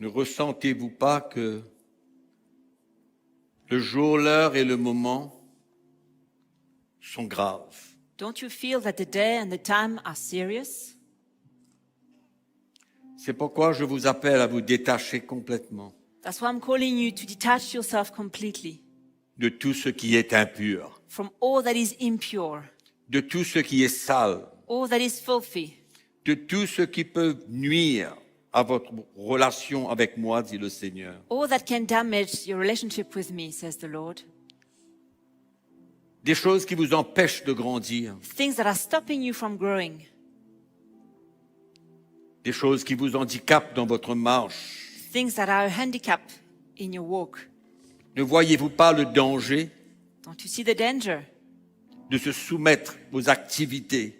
Ne ressentez-vous pas que le jour, l'heure et le moment sont graves? Don't you feel that the day and the time are serious? C'est pourquoi je vous appelle à vous détacher complètement That's why I'm calling you to detach yourself completely de tout ce qui est impur, from all that is impure, de tout ce qui est sale, all that is filthy, de tout ce qui peut nuire à votre relation avec moi, dit le Seigneur. all that can damage your relationship with me, says the Lord. Des choses qui vous empêchent de grandir, Things that are stopping you from growing, des choses qui vous handicapent dans votre marche. things that are a handicap in your walk. Ne voyez-vous pas le danger Don't you see the danger de se soumettre aux activités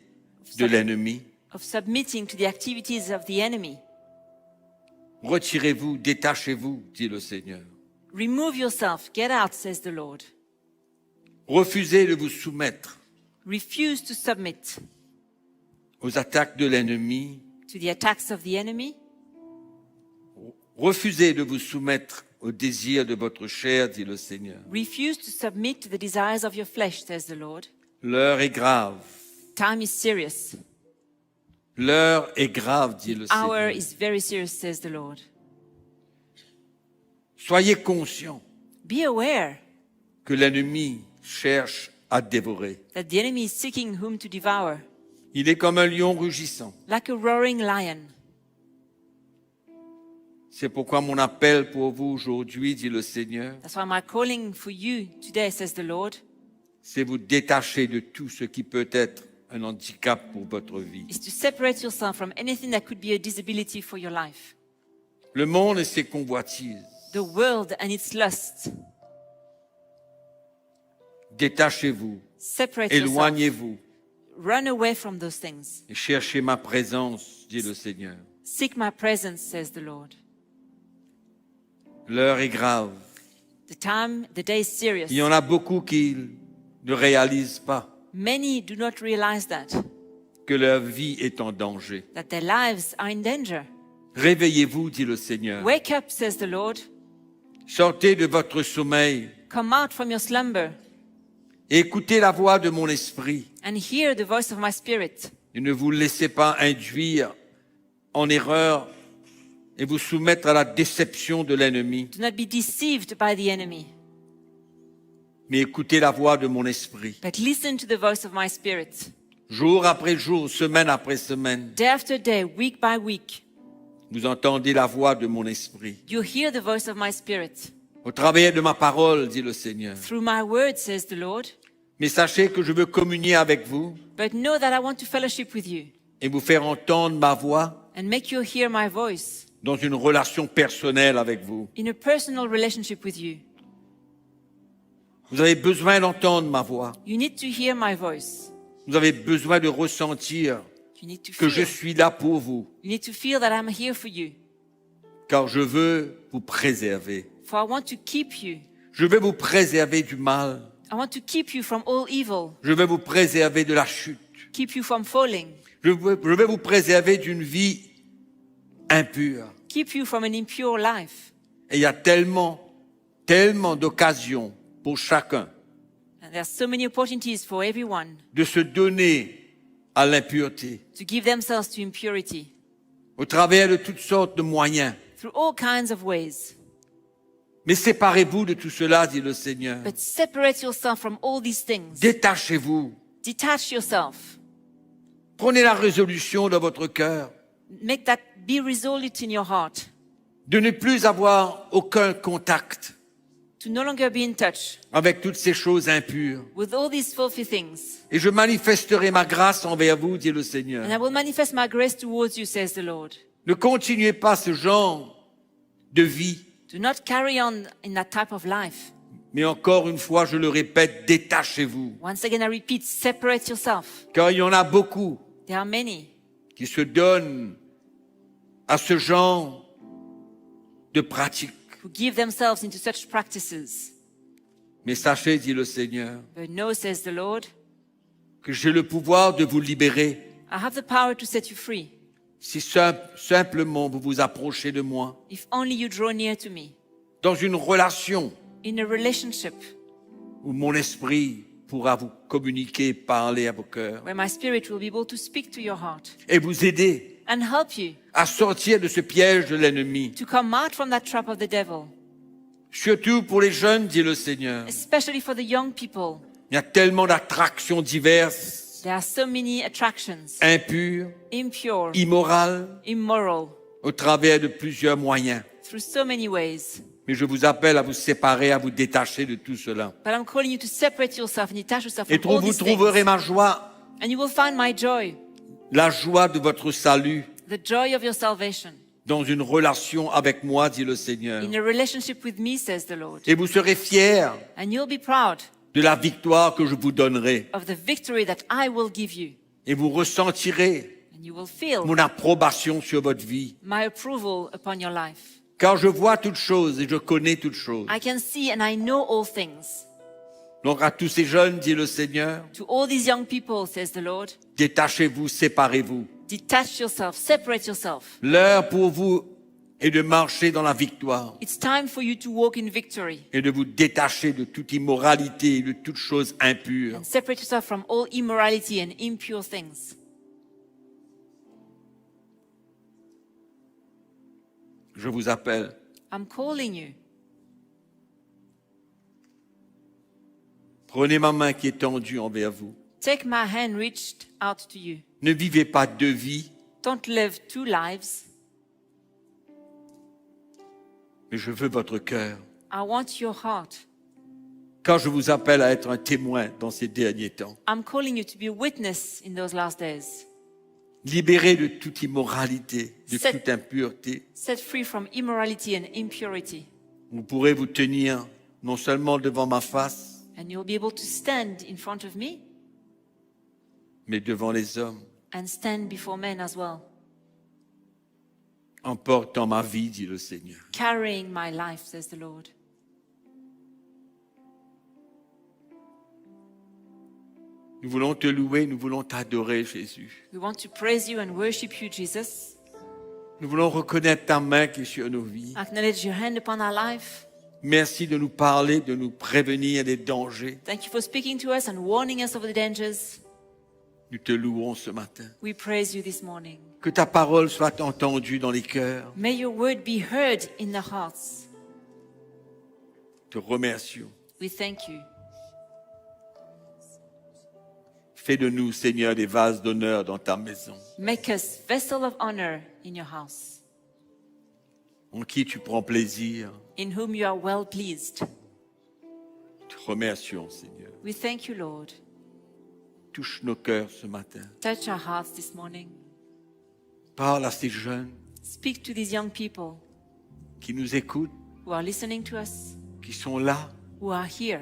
de l'ennemi? of submitting to the activities of the enemy? Retirez-vous, détachez-vous, dit le Seigneur. Remove yourself, get out, says the Lord. Refusez de vous soumettre Refuse to submit aux attaques de l'ennemi. to the attacks of the enemy. Refusez de vous soumettre aux désirs de votre chair, dit le Seigneur. Refuse to submit to the desires of your flesh, says the Lord. L'heure est grave. Time is serious. L'heure est grave, dit le Hour Seigneur. is very serious, says the Lord. Soyez conscients Be aware que l'ennemi cherche à dévorer. that the enemy is seeking whom to devour, Il est comme un lion rugissant. like a roaring lion. C'est pourquoi mon appel pour vous aujourd'hui, dit le Seigneur, That's why my calling for you today, says the Lord, c'est vous détacher de tout ce qui peut être un handicap pour votre vie. is to separate yourself from anything that could be a disability for your life. Le monde et ses convoitises. The world and its lusts. Détachez-vous, Separate yourself. éloignez-vous Run away from those things. et cherchez ma présence, dit le Seigneur. Seek my presence, says the Lord. L'heure est grave. The day is serious. Il y en a beaucoup qui ne réalisent pas Many do not realize que leur vie est en danger. that their lives are in danger. Réveillez-vous, dit le Seigneur. Wake up, says the Lord. Sortez de votre sommeil Come out from your slumber et écoutez la voix de mon esprit. and hear the voice of my spirit. Et ne vous laissez pas induire en erreur et vous soumettre à la déception de l'ennemi. Do not be deceived by the enemy, Mais écoutez la voix de mon esprit. but listen to the voice of my spirit. Jour après jour, semaine après semaine, Day after day, week by week, vous entendez la voix de mon esprit. you hear the voice of my spirit. Au travers de ma parole, dit le Seigneur. Through my word, says the Lord. Mais sachez que je veux communier avec vous But know that I want to fellowship with you et vous faire entendre ma voix and make you hear my voice dans une relation personnelle avec vous. in a personal relationship with you. Vous avez besoin d'entendre ma voix. You need to hear my voice. Vous avez besoin de ressentir You need to que je feel. suis là pour vous, You need to feel that I'm here for you. car je veux vous préserver. For I want to keep you. Je veux vous préserver du mal. I want to keep you from all evil. Je veux vous préserver de la chute. Keep you from falling. Je veux vous préserver d'une vie impure. Keep you from an impure life. Et il y a tellement d'occasions pour chacun And there are so many opportunities for everyone de se donner à l'impureté to give themselves to impurity au travers de toutes sortes de moyens. through all kinds of ways. Mais séparez-vous de tout cela, dit le Seigneur. But separate yourself from all these things. Détachez-vous. Detach yourself. Prenez la résolution dans votre cœur Make that be resolute in your heart de ne plus avoir aucun contact to no longer be in touch avec toutes ces choses impures. with all these filthy things. Et je manifesterai ma grâce envers vous, dit le Seigneur. And I will manifest my grace towards you, says the Lord. Ne continuez pas ce genre de vie. Do not carry on in that type of life. Mais encore une fois, je le répète, détachez-vous. Once again, I repeat, separate yourself. Car il y en a beaucoup There are many qui se donnent à ce genre de pratique. who give themselves into such practices. Mais sachez, dit le Seigneur, But no, says the Lord, que j'ai le pouvoir de vous libérer I have the power to set you free. Si simplement vous vous approchez de moi, if only you draw near to me, dans une relation in a relationship où mon esprit pourra vous communiquer, parler à vos cœurs where my spirit will be able to speak to your heart et vous aider and help you à sortir de ce piège de l'ennemi. to come out from that trap of the devil, Surtout pour les jeunes, dit le Seigneur. especially for the young people. Il y a tellement d'attractions diverses, There are so many attractions, impures, impure, immorales, immoral, au travers de plusieurs moyens. through so many ways. Mais je vous appelle à vous séparer, à vous détacher de tout cela. But I'm calling you to separate yourself and detach yourself Et from all vous these trouverez things. ma joie, And you will find my joy, la joie de votre salut, the joy of your salvation, dans une relation avec moi, dit le Seigneur. in a relationship with me, says the Lord. Et vous serez fiers And you'll be proud de la victoire que je vous donnerai. of the victory that I will give you. Et vous ressentirez And you will feel mon approbation sur votre vie. my approval upon your life. Car je vois toutes choses et je connais toutes choses. I can see and I know all things. Donc à tous ces jeunes, dit le Seigneur, To all these young people, says the Lord, détachez-vous, séparez-vous. detach yourself, separate yourself. L'heure pour vous est de marcher dans la victoire It's time for you to walk in victory et de vous détacher de toute immoralité et de toute chose impure. and separate yourself from all immorality and impure things. Je vous appelle I'm calling you. Prenez ma main qui est tendue envers vous. Take my hand reached out to you. Ne vivez pas deux vies, Don't live two lives. mais je veux votre cœur. I want your heart. Quand je vous appelle à être un témoin dans ces derniers temps, I'm calling you to be a witness in those last days. libéré de toute immoralité, de C'est- toute impureté, Set free from immorality and impurity. vous pourrez vous tenir non seulement devant ma face, And you'll be able to stand in front of me mais devant les hommes, and stand before men as well, en portant ma vie, dit le Seigneur. carrying my life, says the Lord. Nous voulons te louer, nous voulons t'adorer, Jésus. We want to praise you and worship you, Jesus. Nous voulons reconnaître ta main qui est sur nos vies. Acknowledge your hand upon our life. Merci de nous parler, de nous prévenir des dangers. Thank you for speaking to us and warning us of the dangers. Nous te louons ce matin. We praise you this morning. Que ta parole soit entendue dans les cœurs. May your word be heard in the hearts. Te remercions. We thank you. Fais de nous, Seigneur, des vases d'honneur dans ta maison, Make us vessel of honor in your house, en qui tu prends plaisir. in whom you are well pleased. Te remercions, Seigneur. We thank you, Lord. Touche nos cœurs ce matin. Touch our hearts this morning. Parle à ces jeunes Speak to these young people qui nous écoutent, who are listening to us, qui sont là, who are here,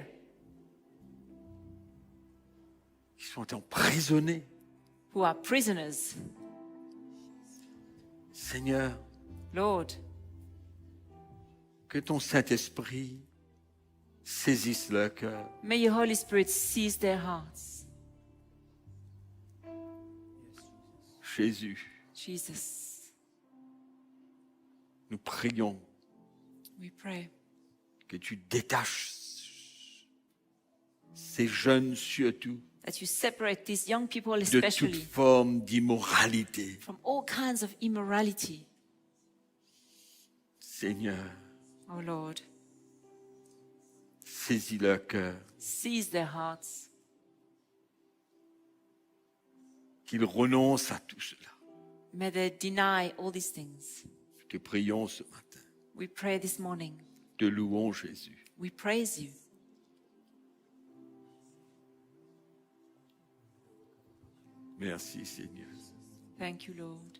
qui sont emprisonnés. who are prisoners. Seigneur, Lord, que ton Saint-Esprit saisisse leur cœur. may your Holy Spirit seize their hearts. Jésus, Jesus, nous prions we pray que tu détaches ces jeunes surtout that you separate these young people de toute especially forme d'immoralité. from all kinds of immorality. Seigneur, Oh Lord, saisis leur cœur, seize their hearts, qu'ils renoncent à tout cela. may they deny all these things. Nous te prions ce matin. We pray this morning. Te louons, Jésus. We praise you. Merci, Seigneur. Thank you, Lord.